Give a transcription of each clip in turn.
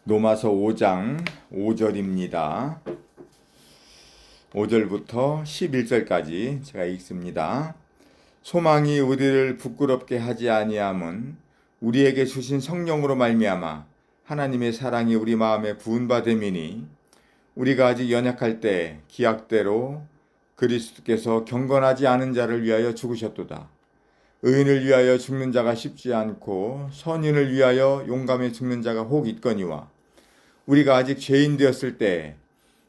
로마서 5장 5절입니다. 5절부터 11절까지 제가 읽습니다. 소망이 우리를 부끄럽게 하지 아니함은 우리에게 주신 성령으로 말미암아 하나님의 사랑이 우리 마음에 부은 바 됨이니 우리가 아직 연약할 때 기약대로 그리스도께서 경건하지 않은 자를 위하여 죽으셨도다. 의인을 위하여 죽는 자가 쉽지 않고 선인을 위하여 용감히 죽는 자가 혹 있거니와 우리가 아직 죄인 되었을 때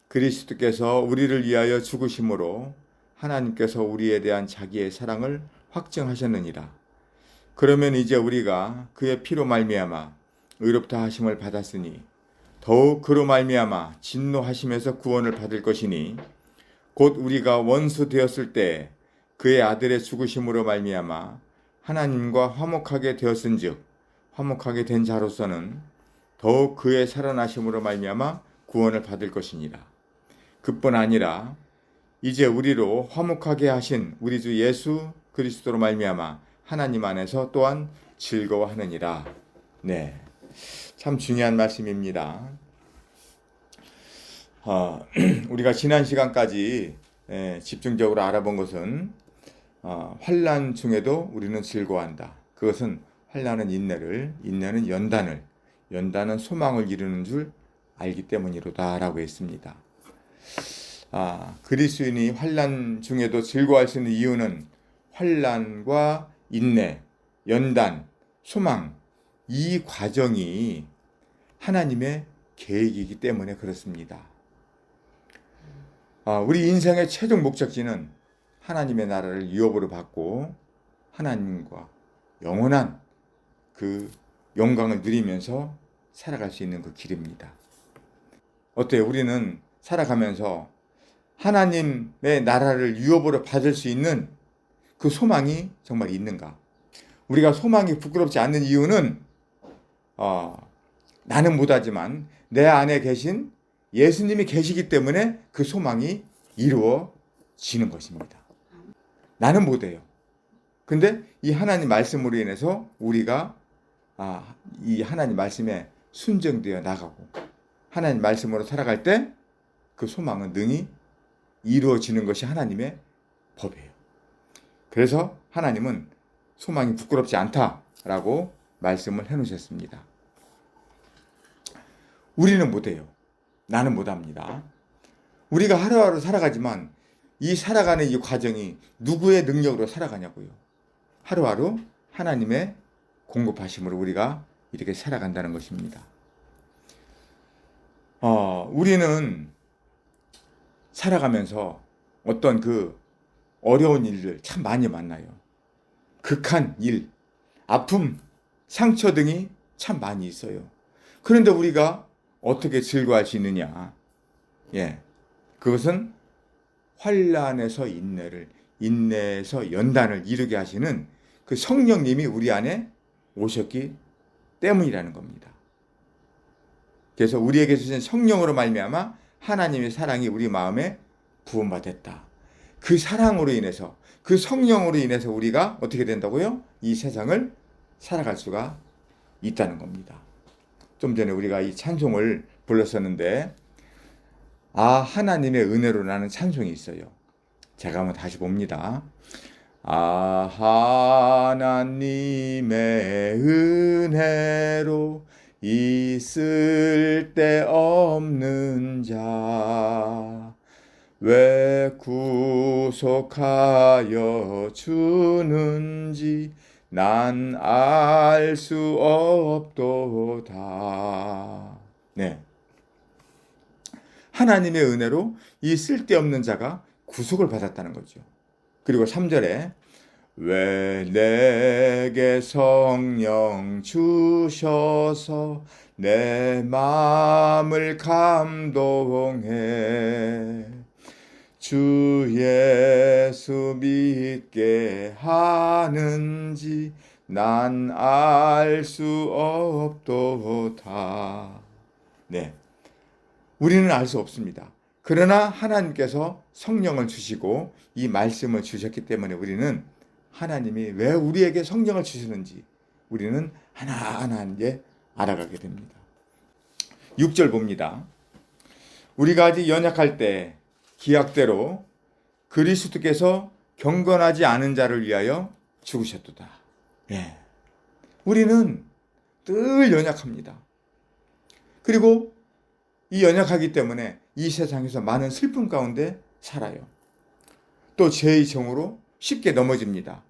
그리스도께서 우리를 위하여 죽으심으로 하나님께서 우리에 대한 자기의 사랑을 확증하셨느니라. 그러면 이제 우리가 그의 피로 말미암아 의롭다 하심을 받았으니 더욱 그로 말미암아 진노하심에서 구원을 받을 것이니 곧 우리가 원수 되었을 때 그의 아들의 죽으심으로 말미암아 하나님과 화목하게 되었은즉 화목하게 된 자로서는 더욱 그의 살아나심으로 말미암아 구원을 받을 것이니라. 그뿐 아니라 이제 우리로 화목하게 하신 우리 주 예수 그리스도로 말미암아 하나님 안에서 또한 즐거워하느니라. 네, 참 중요한 말씀입니다. 우리가 지난 시간까지 집중적으로 알아본 것은 환난 중에도 우리는 즐거워한다. 그것은 환난은 인내를, 인내는 연단을, 연단은 소망을 이루는 줄 알기 때문이로다라고 했습니다. 그리스도인이 환난 중에도 즐거워할 수 있는 이유는 환난과 인내, 연단, 소망 이 과정이 하나님의 계획이기 때문에 그렇습니다. 우리 인생의 최종 목적지는 하나님의 나라를 유업으로 받고 하나님과 영원한 그 영광을 누리면서 살아갈 수 있는 그 길입니다. 어때요? 우리는 살아가면서 하나님의 나라를 유업으로 받을 수 있는 그 소망이 정말 있는가? 우리가 소망이 부끄럽지 않는 이유는 나는 못하지만 내 안에 계신 예수님이 계시기 때문에 그 소망이 이루어지는 것입니다. 나는 못해요. 근데 이 하나님 말씀으로 인해서 우리가 이 하나님 말씀에 순종되어 나가고 하나님 말씀으로 살아갈 때 그 소망은 능히 이루어지는 것이 하나님의 법이에요. 그래서 하나님은 소망이 부끄럽지 않다라고 말씀을 해놓으셨습니다. 우리는 못해요. 나는 못합니다. 우리가 하루하루 살아가지만 이 살아가는 이 과정이 누구의 능력으로 살아가냐고요. 하루하루 하나님의 공급하심으로 우리가 이렇게 살아간다는 것입니다. 우리는 살아가면서 어떤 그 어려운 일들 참 많이 만나요. 극한 일, 아픔, 상처 등이 참 많이 있어요. 그런데 우리가 어떻게 즐거워할 수 있느냐? 그것은 환난에서 인내를, 인내에서 연단을 이루게 하시는 그 성령님이 우리 안에 오셨기 때문이라는 겁니다. 그래서 우리에게 주신 성령으로 말미암아 하나님의 사랑이 우리 마음에 부음받았다. 그 사랑으로 인해서, 그 성령으로 인해서 우리가 어떻게 된다고요? 이 세상을 살아갈 수가 있다는 겁니다. 좀 전에 우리가 이 찬송을 불렀었는데 하나님의 은혜로라는 찬송이 있어요. 제가 한번 다시 봅니다. 하나님의 은혜로 있을 데 없는 자 왜 구속하여 주는지 난 알 수 없도다. 네. 하나님의 은혜로 이 쓸데없는 자가 구속을 받았다는 거죠. 그리고 3절에 왜 내게 성령 주셔서 내 마음을 감동해 주 예수 믿게 하는지 난 알 수 없도다. 네. 우리는 알 수 없습니다. 그러나 하나님께서 성령을 주시고 이 말씀을 주셨기 때문에 우리는 하나님이 왜 우리에게 성령을 주시는지 우리는 하나하나 이제 알아가게 됩니다. 6절 봅니다. 우리가 아직 연약할 때 기약대로 그리스도께서 경건하지 않은 자를 위하여 죽으셨도다. 예. 우리는 늘 연약합니다. 그리고 이 연약하기 때문에 이 세상에서 많은 슬픔 가운데 살아요. 또 죄의 정으로 쉽게 넘어집니다.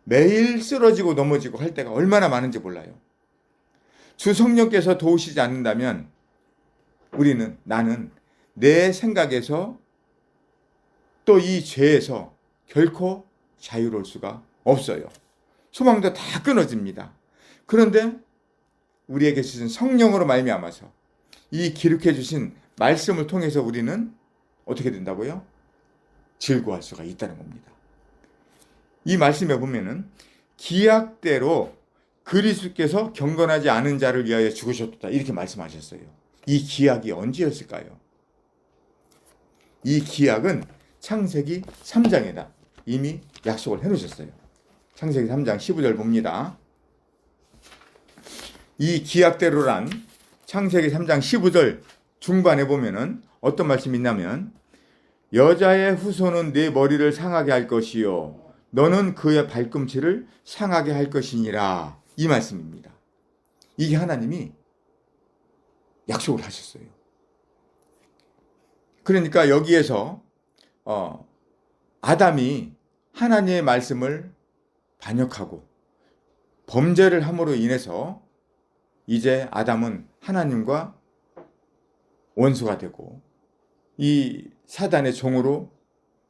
매일 쓰러지고 넘어지고 할 때가 얼마나 많은지 몰라요. 주 성령께서 도우시지 않는다면 나는 내 생각에서 또 이 죄에서 결코 자유로울 수가 없어요. 소망도 다 끊어집니다. 그런데 우리에게 주신 성령으로 말미암아서 이 기록해 주신 말씀을 통해서 우리는 어떻게 된다고요? 즐거워할 수가 있다는 겁니다. 이 말씀에 보면은 기약대로 그리스도께서 경건하지 않은 자를 위하여 죽으셨다 이렇게 말씀하셨어요. 이 기약이 언제였을까요? 이 기약은 창세기 3장에다 이미 약속을 해놓으셨어요. 창세기 3장 15절 봅니다. 이 기약대로란 창세기 3장 15절 중반에 보면은 어떤 말씀이 있냐면 여자의 후손은 네 머리를 상하게 할 것이요 너는 그의 발꿈치를 상하게 할 것이니라 이 말씀입니다. 이게 하나님이 약속을 하셨어요. 그러니까 여기에서 아담이 하나님의 말씀을 반역하고 범죄를 함으로 인해서 이제 아담은 하나님과 원수가 되고 이 사단의 종으로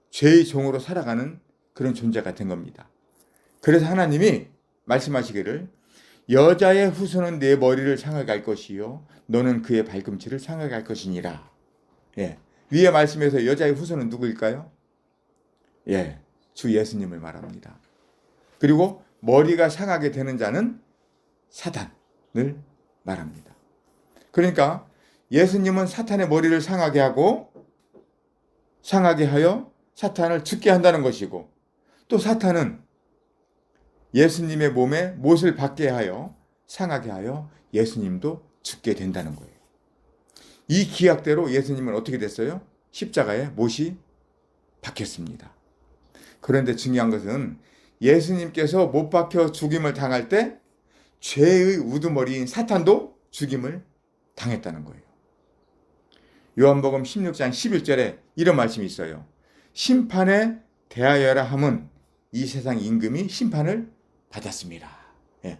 죄의 종으로 살아가는 그런 존재가 된 겁니다. 그래서 하나님이 말씀하시기를 여자의 후손은 내 머리를 상하게 할 것이요 너는 그의 발꿈치를 상하게 할 것이니라. 예. 위의 말씀에서 여자의 후손은 누구일까요? 예, 주 예수님을 말합니다. 그리고 머리가 상하게 되는 자는 사단을 말합니다. 그러니까 예수님은 사탄의 머리를 상하게 하여 사탄을 죽게 한다는 것이고 또 사탄은 예수님의 몸에 못을 받게 하여 상하게 하여 예수님도 죽게 된다는 거예요. 이 기약대로 예수님은 어떻게 됐어요? 십자가에 못이 박혔습니다. 그런데 중요한 것은 예수님께서 못 박혀 죽임을 당할 때 죄의 우두머리인 사탄도 죽임을 당했다는 거예요. 요한복음 16장 11절에 이런 말씀이 있어요. 심판에 대하여라 함은 이 세상 임금이 심판을 받았습니다. 예.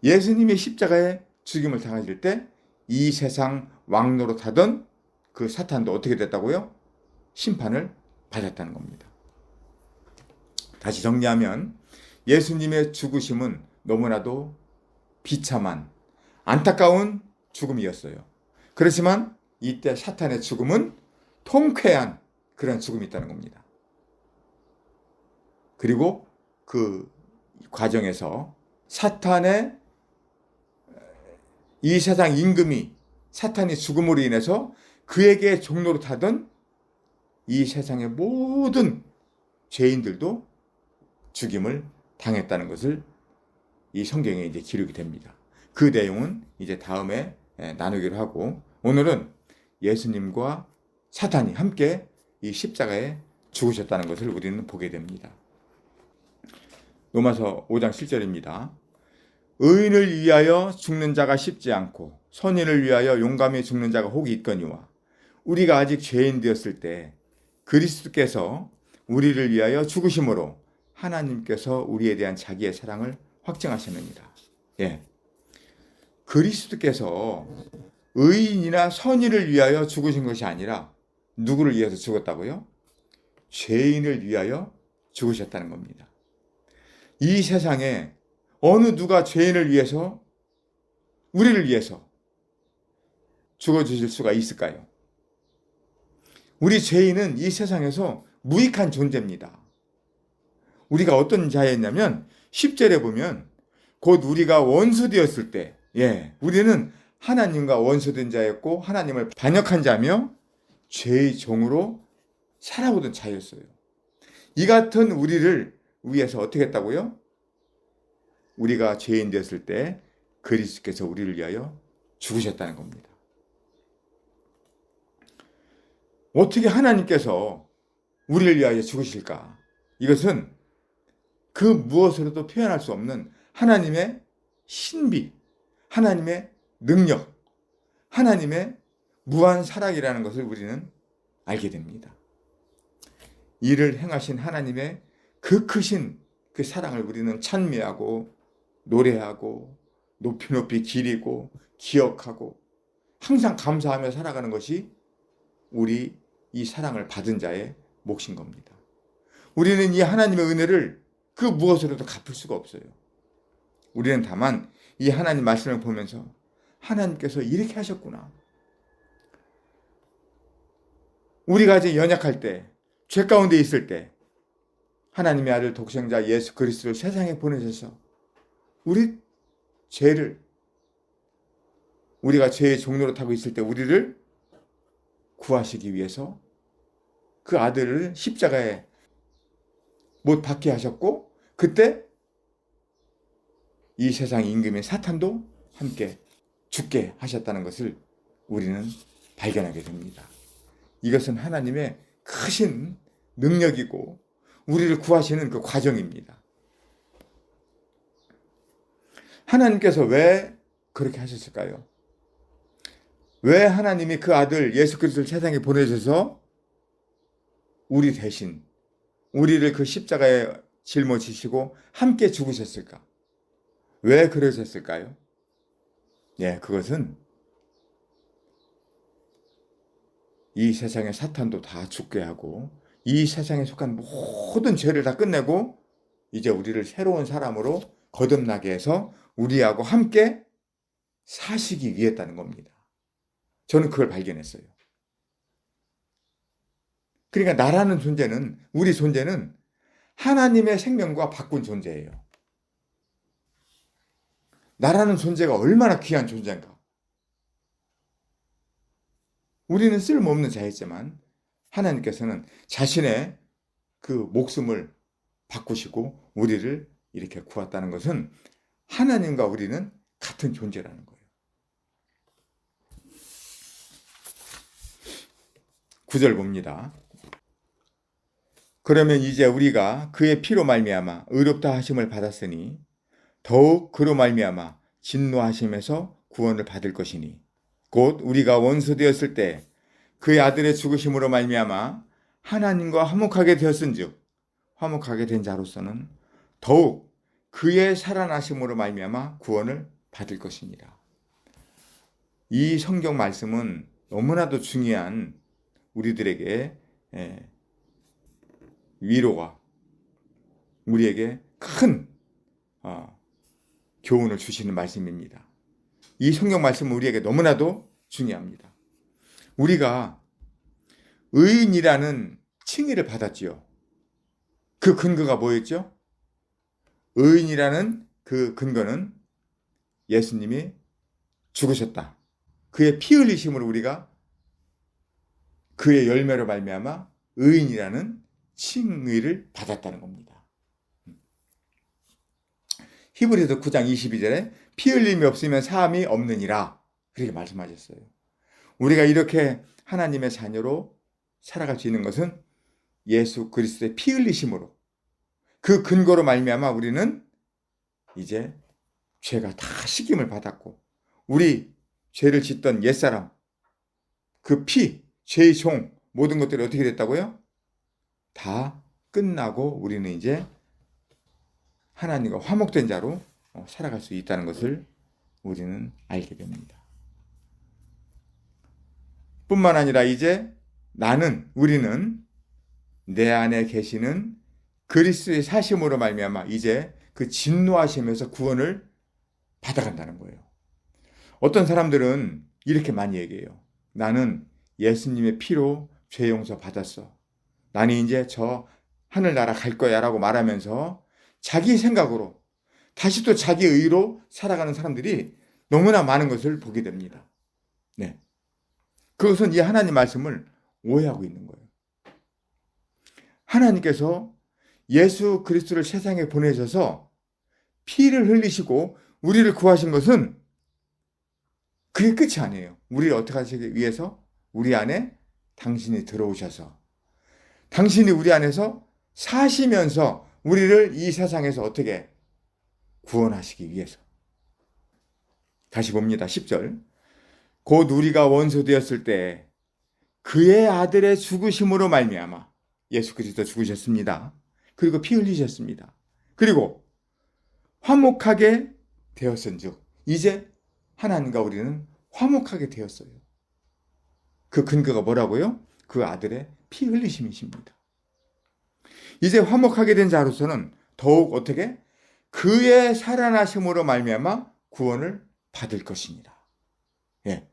예수님이 십자가에 죽임을 당하실 때 이 세상 왕노릇하던 그 사탄도 어떻게 됐다고요? 심판을 받았다는 겁니다. 다시 정리하면 예수님의 죽으심은 너무나도 비참한 안타까운 죽음이었어요. 그렇지만 이때 사탄의 죽음은 통쾌한 그런 죽음이 있다는 겁니다. 그리고 그 과정에서 사탄의 이 세상 임금이 사탄이 죽음으로 인해서 그에게 종노릇하던 이 세상의 모든 죄인들도 죽임을 당했다는 것을 이 성경에 이제 기록이 됩니다. 그 내용은 이제 다음에 나누기로 하고 오늘은 예수님과 사탄이 함께 이 십자가에 죽으셨다는 것을 우리는 보게 됩니다. 로마서 5장 7절입니다. 의인을 위하여 죽는 자가 쉽지 않고 선인을 위하여 용감히 죽는 자가 혹이 있거니와 우리가 아직 죄인 되었을 때 그리스도께서 우리를 위하여 죽으심으로 하나님께서 우리에 대한 자기의 사랑을 확증하셨느니라. 예. 그리스도께서 의인이나 선인을 위하여 죽으신 것이 아니라 누구를 위해서 죽었다고요? 죄인을 위하여 죽으셨다는 겁니다. 이 세상에 어느 누가 죄인을 위해서 우리를 위해서 죽어주실 수가 있을까요? 우리 죄인은 이 세상에서 무익한 존재입니다. 우리가 어떤 자였냐면 10절에 보면 곧 우리가 원수 되었을 때 우리는 하나님과 원수된 자였고 하나님을 반역한 자며 죄의 종으로 살아오던 자였어요. 이 같은 우리를 위해서 어떻게 했다고요? 우리가 죄인 되었을 때 그리스도께서 우리를 위하여 죽으셨다는 겁니다. 어떻게 하나님께서 우리를 위하여 죽으실까? 이것은 그 무엇으로도 표현할 수 없는 하나님의 신비, 하나님의 능력, 하나님의 무한 사랑이라는 것을 우리는 알게 됩니다. 이를 행하신 하나님의 그 크신 그 사랑을 우리는 찬미하고 노래하고 높이 높이 기리고 기억하고 항상 감사하며 살아가는 것이 우리 이 사랑을 받은 자의 몫인 겁니다. 우리는 이 하나님의 은혜를 그 무엇으로도 갚을 수가 없어요. 우리는 다만 이 하나님 말씀을 보면서 하나님께서 이렇게 하셨구나. 우리가 이제 연약할 때, 죄 가운데 있을 때 하나님의 아들 독생자 예수 그리스도를 세상에 보내셔서 우리 죄를, 우리가 죄의 종로로 타고 있을 때 우리를 구하시기 위해서 그 아들을 십자가에 못 박게 하셨고, 그때 이 세상 임금인 사탄도 함께 죽게 하셨다는 것을 우리는 발견하게 됩니다. 이것은 하나님의 크신 능력이고 우리를 구하시는 그 과정입니다. 하나님께서 왜 그렇게 하셨을까요? 왜 하나님이 그 아들 예수 그리스도를 세상에 보내셔서 우리 대신 우리를 그 십자가에 짊어지시고 함께 죽으셨을까? 왜 그러셨을까요? 예, 그것은 이 세상의 사탄도 다 죽게 하고 이 세상에 속한 모든 죄를 다 끝내고 이제 우리를 새로운 사람으로 거듭나게 해서 우리하고 함께 사시기 위했다는 겁니다. 저는 그걸 발견했어요. 그러니까 나라는 존재는, 우리 존재는 하나님의 생명과 바꾼 존재예요. 나라는 존재가 얼마나 귀한 존재인가. 우리는 쓸모없는 자였지만 하나님께서는 자신의 그 목숨을 바꾸시고 우리를 이렇게 구했다는 것은 하나님과 우리는 같은 존재라는 거예요. 9절 봅니다. 그러면 이제 우리가 그의 피로 말미암아 의롭다 하심을 받았으니 더욱 그로 말미암아 진노하심에서 구원을 받을 것이니 곧 우리가 원수 되었을 때 그의 아들의 죽으심으로 말미암아 하나님과 화목하게 되었은즉 화목하게 된 자로서는 더욱 그의 살아나심으로 말미암아 구원을 받을 것이니라. 이 성경 말씀은 너무나도 중요한 우리들에게 위로가, 우리에게 큰 교훈을 주시는 말씀입니다. 이 성경 말씀은 우리에게 너무나도 중요합니다. 우리가 의인이라는 칭의를 받았지요. 그 근거가 뭐였죠? 의인이라는 그 근거는 예수님이 죽으셨다. 그의 피 흘리심으로 우리가 그의 열매로 말미암아 의인이라는 칭의를 받았다는 겁니다. 히브리서 9장 22절에 피 흘림이 없으면 사함이 없느니라 그렇게 말씀하셨어요. 우리가 이렇게 하나님의 자녀로 살아갈 수 있는 것은 예수 그리스도의 피 흘리심으로, 그 근거로 말미암아 우리는 이제 죄가 다 씻김을 받았고 우리 죄를 짓던 옛사람, 그 피, 죄의 종, 모든 것들이 어떻게 됐다고요? 다 끝나고 우리는 이제 하나님과 화목된 자로 살아갈 수 있다는 것을 우리는 알게 됩니다. 뿐만 아니라 이제 우리는 내 안에 계시는 그리스도의 사심으로 말미암아 이제 그 진노하심에서 구원을 받아간다는 거예요. 어떤 사람들은 이렇게 많이 얘기해요. 나는 예수님의 피로 죄 용서 받았어. 나는 이제 저 하늘나라 갈 거야 라고 말하면서 자기 생각으로 다시 또 자기 의로 살아가는 사람들이 너무나 많은 것을 보게 됩니다. 네. 그것은 이 하나님 말씀을 오해하고 있는 거예요. 하나님께서 예수 그리스도를 세상에 보내셔서 피를 흘리시고 우리를 구하신 것은 그게 끝이 아니에요. 우리를 어떻게 하시기 위해서 우리 안에 당신이 들어오셔서 당신이 우리 안에서 사시면서 우리를 이 세상에서 어떻게 구원하시기 위해서. 다시 봅니다. 10절. 곧 우리가 원수 되었을 때 그의 아들의 죽으심으로 말미암아 예수 그리스도 죽으셨습니다. 그리고 피 흘리셨습니다. 그리고 화목하게 되었은즉 이제 하나님과 우리는 화목하게 되었어요. 그 근거가 뭐라고요? 그 아들의 피 흘리심이십니다. 이제 화목하게 된 자로서는 더욱 어떻게? 그의 살아나심으로 말미암아 구원을 받을 것입니다. 예,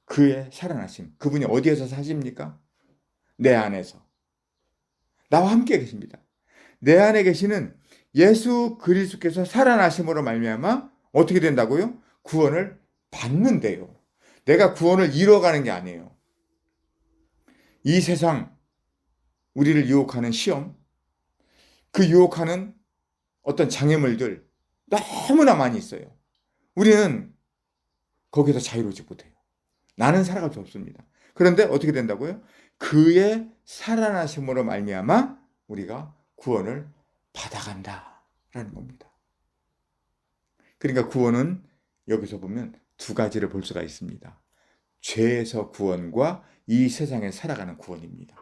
그의 살아나심. 그분이 어디에서 사십니까? 내 안에서. 나와 함께 계십니다. 내 안에 계시는 예수 그리스도께서 살아나심으로 말미암아 어떻게 된다고요? 구원을 받는데요. 내가 구원을 이뤄가는 게 아니에요. 이 세상 우리를 유혹하는 시험, 그 유혹하는 어떤 장애물들 너무나 많이 있어요. 우리는 거기서 자유로우지 못해요. 나는 살아갈 수 없습니다. 그런데 어떻게 된다고요? 그의 살아나심으로 말미암아 우리가 구원을 받아간다라는 겁니다. 그러니까 구원은 여기서 보면 두 가지를 볼 수가 있습니다. 죄에서 구원과 이 세상에 살아가는 구원입니다.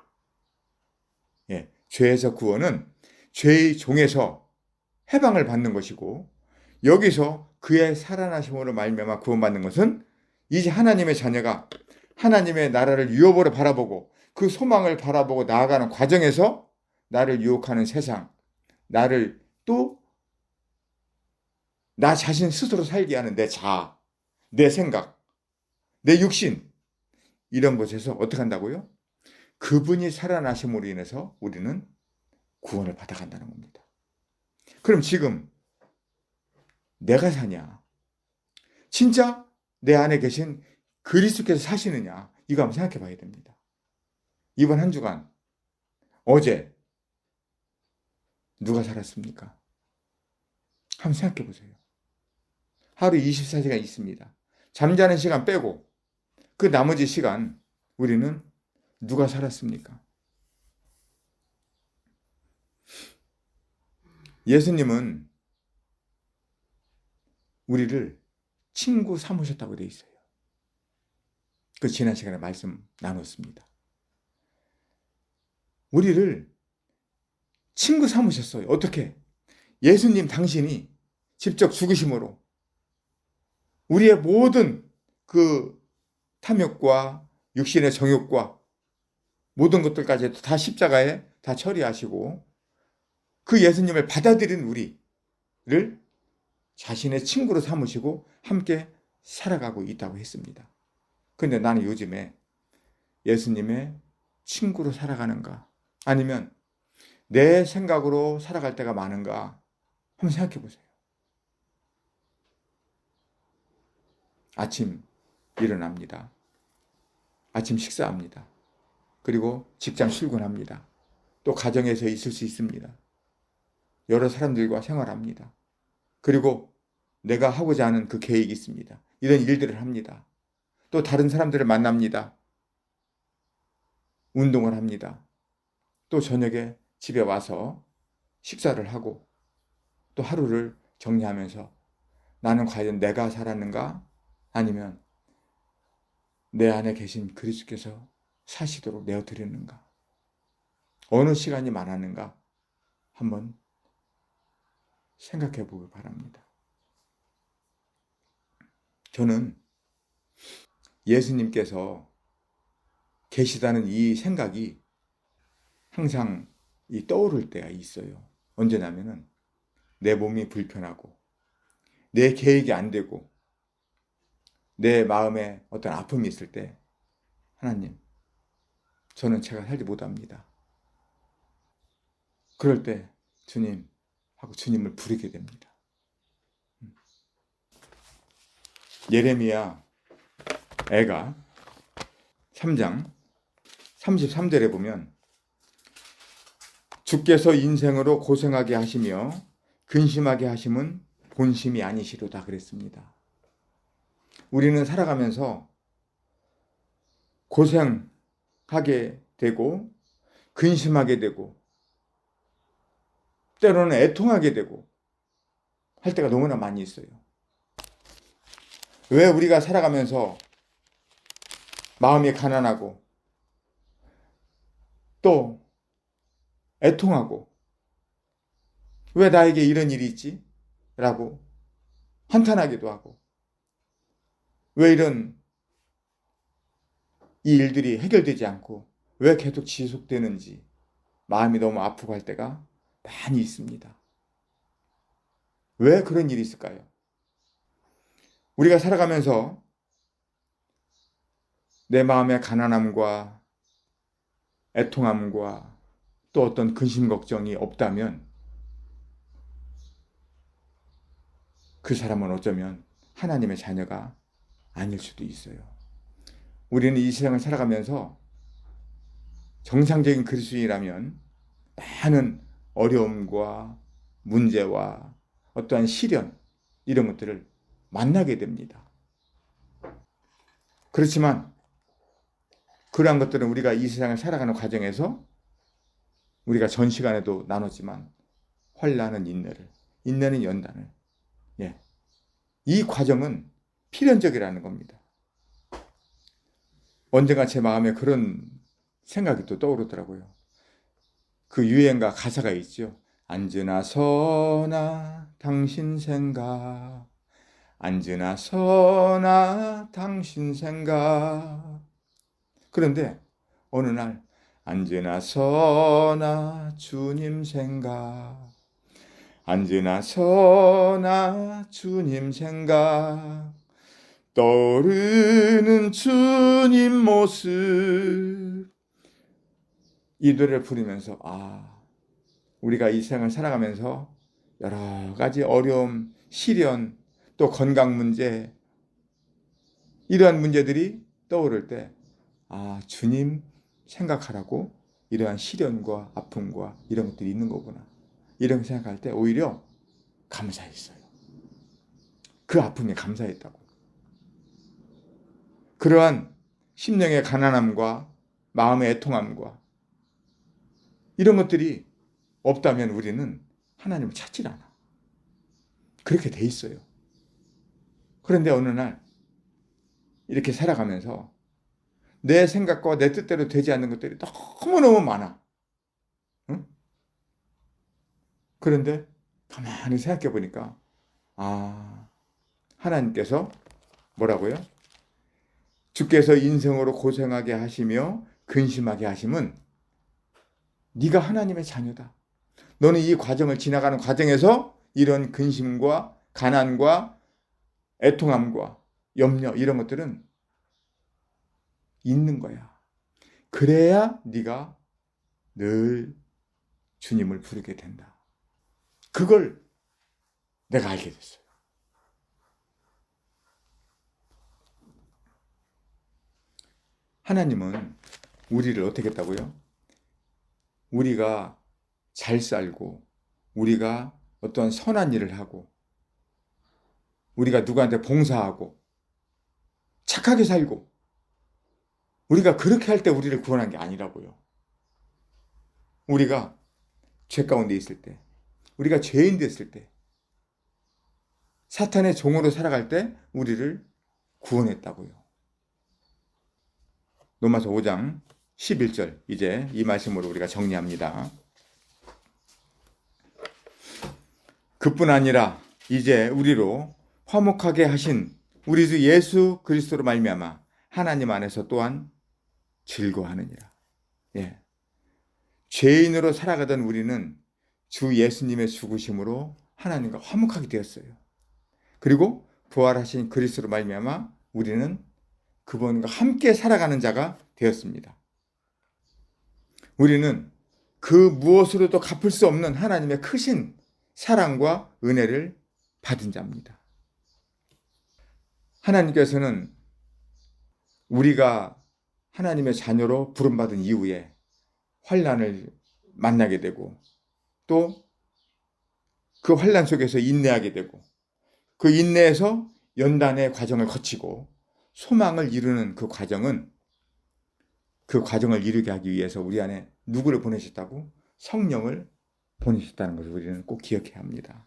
예, 죄에서 구원은 죄의 종에서 해방을 받는 것이고 여기서 그의 살아나심으로 말미암아 구원받는 것은 이제 하나님의 자녀가 하나님의 나라를 유업으로 바라보고 그 소망을 바라보고 나아가는 과정에서 나를 유혹하는 세상, 나를 또 나 자신 스스로 살게 하는 내 자아, 내 생각, 내 육신 이런 곳에서 어떻게 한다고요? 그분이 살아나심으로 인해서 우리는 구원을 받아간다는 겁니다. 그럼 지금 내가 사냐? 진짜 내 안에 계신 그리스도께서 사시느냐? 이거 한번 생각해 봐야 됩니다. 이번 한 주간 어제 누가 살았습니까? 한번 생각해 보세요. 하루 24시간 있습니다. 잠자는 시간 빼고 그 나머지 시간 우리는 누가 살았습니까? 예수님은 우리를 친구 삼으셨다고 되어 있어요. 그 지난 시간에 말씀 나눴습니다. 우리를 친구 삼으셨어요. 어떻게? 예수님 당신이 직접 죽으심으로 우리의 모든 그 탐욕과 육신의 정욕과 모든 것들까지 다 십자가에 다 처리하시고 그 예수님을 받아들인 우리를 자신의 친구로 삼으시고 함께 살아가고 있다고 했습니다. 그런데 나는 요즘에 예수님의 친구로 살아가는가 아니면 내 생각으로 살아갈 때가 많은가 한번 생각해 보세요. 아침 일어납니다. 아침 식사합니다. 그리고 직장 출근합니다. 또 가정에서 있을 수 있습니다. 여러 사람들과 생활합니다. 그리고 내가 하고자 하는 그 계획이 있습니다. 이런 일들을 합니다. 또 다른 사람들을 만납니다. 운동을 합니다. 또 저녁에 집에 와서 식사를 하고 또 하루를 정리하면서 나는 과연 내가 살았는가? 아니면 내 안에 계신 그리스도께서 사시도록 내어드렸는가? 어느 시간이 많았는가? 한번 생각해 보기 바랍니다. 저는 예수님께서 계시다는 이 생각이 항상 떠오를 때가 있어요. 언제냐면은 내 몸이 불편하고 내 계획이 안 되고 내 마음에 어떤 아픔이 있을 때 하나님, 저는 제가 살지 못합니다. 그럴 때 주님 하고 주님을 부르게 됩니다. 예레미야 애가 3장 33절에 보면 주께서 인생으로 고생하게 하시며 근심하게 하심은 본심이 아니시로다 그랬습니다. 우리는 살아가면서 고생, 되고 근심하게 되고 때로는 애통하게 되고 할 때가 너무나 많이 있어요. 왜 우리가 살아가면서 마음이 가난하고 또 애통하고 왜 나에게 이런 일이 있지? 라고 한탄하기도 하고 왜 이런 이 일들이 해결되지 않고 왜 계속 지속되는지 마음이 너무 아프고 할 때가 많이 있습니다. 왜 그런 일이 있을까요? 우리가 살아가면서 내 마음의 가난함과 애통함과 또 어떤 근심 걱정이 없다면 그 사람은 어쩌면 하나님의 자녀가 아닐 수도 있어요. 우리는 이 세상을 살아가면서 정상적인 그리스도인이라면 많은 어려움과 문제와 어떠한 시련 이런 것들을 만나게 됩니다. 그렇지만 그러한 것들은 우리가 이 세상을 살아가는 과정에서 우리가 전 시간에도 나눴지만 환난은 인내를, 인내는 연단을, 이 과정은 필연적이라는 겁니다. 언젠가 제 마음에 그런 생각이 또 떠오르더라고요. 그 유행가 가사가 있죠. 앉으나 서나 당신 생각, 앉으나 서나 당신 생각. 그런데 어느 날 앉으나 서나 주님 생각, 앉으나 서나 주님 생각, 떠오르는 주님 모습. 이 노래를 부르면서 우리가 이 세상을 살아가면서 여러 가지 어려움, 시련, 또 건강 문제 이러한 문제들이 떠오를 때 주님 생각하라고 이러한 시련과 아픔과 이런 것들이 있는 거구나. 이런 생각할 때 오히려 감사했어요. 그 아픔에 감사했다고. 그러한 심령의 가난함과 마음의 애통함과 이런 것들이 없다면 우리는 하나님을 찾질 않아. 그렇게 돼 있어요. 그런데 어느 날 이렇게 살아가면서 내 생각과 내 뜻대로 되지 않는 것들이 너무너무 많아. 응? 그런데 가만히 생각해 보니까 하나님께서 뭐라고요? 주께서 인생으로 고생하게 하시며 근심하게 하심은 네가 하나님의 자녀다. 너는 이 과정을 지나가는 과정에서 이런 근심과 가난과 애통함과 염려 이런 것들은 있는 거야. 그래야 네가 늘 주님을 부르게 된다. 그걸 내가 알게 됐어요. 하나님은 우리를 어떻게 했다고요? 우리가 잘 살고 우리가 어떤 선한 일을 하고 우리가 누구한테 봉사하고 착하게 살고 우리가 그렇게 할 때 우리를 구원한 게 아니라고요. 우리가 죄 가운데 있을 때 우리가 죄인 됐을 때 사탄의 종으로 살아갈 때 우리를 구원했다고요. 로마서 5장 11절 이제 이 말씀으로 우리가 정리합니다. 그뿐 아니라 이제 우리로 화목하게 하신 우리 주 예수 그리스도로 말미암아 하나님 안에서 또한 즐거워하느니라. 죄인으로 살아가던 우리는 주 예수님의 죽으심으로 하나님과 화목하게 되었어요. 그리고 부활하신 그리스도로 말미암아 우리는 그분과 함께 살아가는 자가 되었습니다. 우리는 그 무엇으로도 갚을 수 없는 하나님의 크신 사랑과 은혜를 받은 자입니다. 하나님께서는 우리가 하나님의 자녀로 부름받은 이후에 환난을 만나게 되고 또 그 환난 속에서 인내하게 되고 그 인내에서 연단의 과정을 거치고 소망을 이루는 그 과정은 그 과정을 이루게 하기 위해서 우리 안에 누구를 보내셨다고? 성령을 보내셨다는 것을 우리는 꼭 기억해야 합니다.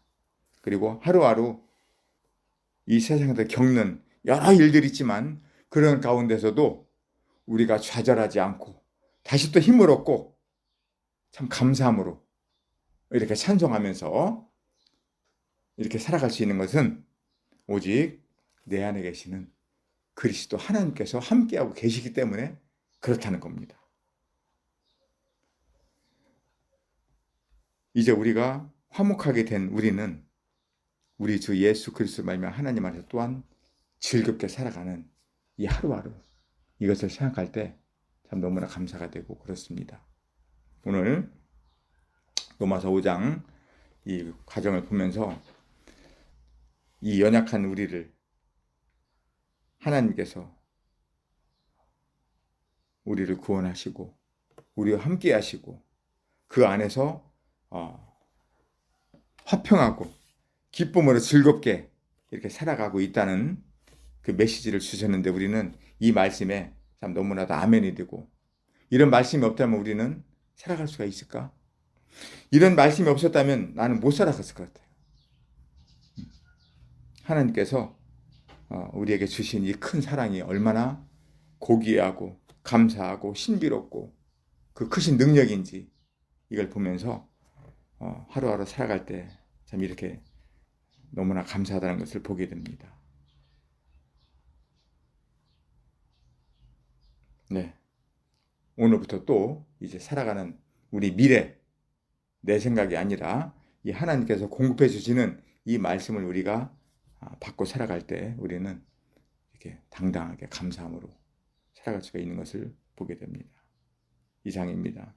그리고 하루하루 이 세상에서 겪는 여러 일들이 있지만 그런 가운데서도 우리가 좌절하지 않고 다시 또 힘을 얻고 참 감사함으로 이렇게 찬송하면서 이렇게 살아갈 수 있는 것은 오직 내 안에 계시는 그리스도 하나님께서 함께하고 계시기 때문에 그렇다는 겁니다. 이제 우리가 화목하게 된 우리는 우리 주 예수 그리스도 말미암아 하나님 안에서 또한 즐겁게 살아가는 이 하루하루, 이것을 생각할 때 참 너무나 감사가 되고 그렇습니다. 오늘 로마서 5장 이 과정을 보면서 이 연약한 우리를 하나님께서 우리를 구원하시고 우리와 함께 하시고 그 안에서 화평하고 기쁨으로 즐겁게 이렇게 살아가고 있다는 그 메시지를 주셨는데, 우리는 이 말씀에 참 너무나도 아멘이 되고, 이런 말씀이 없다면 우리는 살아갈 수가 있을까? 이런 말씀이 없었다면 나는 못 살아갔을 것 같아요. 하나님께서 우리에게 주신 이 큰 사랑이 얼마나 고귀하고 감사하고 신비롭고 그 크신 능력인지 이걸 보면서 하루하루 살아갈 때 참 이렇게 너무나 감사하다는 것을 보게 됩니다. 네, 오늘부터 또 이제 살아가는 우리 미래, 내 생각이 아니라 이 하나님께서 공급해 주시는 이 말씀을 우리가 받고 살아갈 때 우리는 이렇게 당당하게 감사함으로 살아갈 수가 있는 것을 보게 됩니다. 이상입니다.